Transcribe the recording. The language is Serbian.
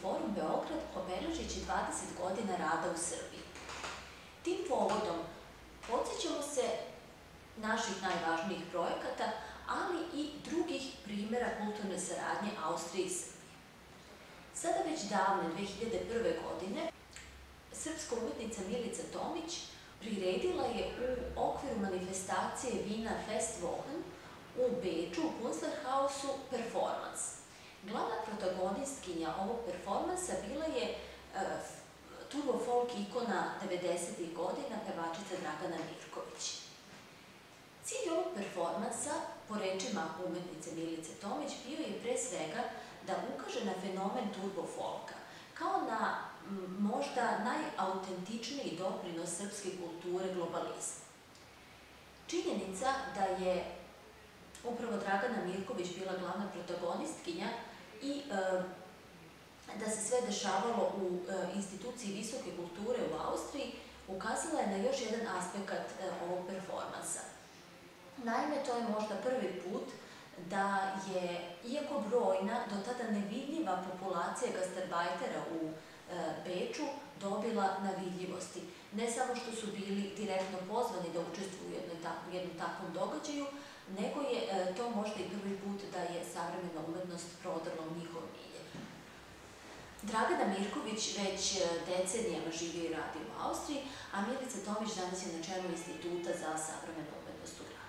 Forum Beograd obeležići 20 godina rada u Srbiji. Tim povodom podsjećamo se naših najvažnijih projekata, ali i drugih primjera kulturne saradnje Austrije i Srbije. Sada već davne 2001. godine srpska umetnica Milica Tomić priredila je u okviru manifestacije Wiener Festwochen u Beču u Kunstlerhausu performans. Glavna protagonistkinja ovog performansa bila je turbo folk ikona 90. godina, pevačica Dragana Mirković. Cilj ovog performansa, po rečima umetnice Milice Tomić, bio je pre svega da ukaže na fenomen turbo folka, kao na možda najautentičniji doprinos srpske kulture globalizmu. Činjenica da je upravo Dragana Mirković bila glavna protagonistkinja i da se sve dešavalo u instituciji visoke kulture u Austriji, ukazala je na još jedan aspekt ovog performansa. Naime, to je možda prvi put da je, iako brojna, do tada nevidljiva populacija gastarbajtera u Beču dobila na vidljivosti. Ne samo što su bili direktno pozvani da učestvuju u jednom takvom događaju, nego je to možda i prvi put da je savremena umetnost prodrla u njihov milje. Dragana Mirković već decenijama živi i radi u Austriji, a Milica Tomić danas je na čelu Instituta za savremenu umetnost u Gradu.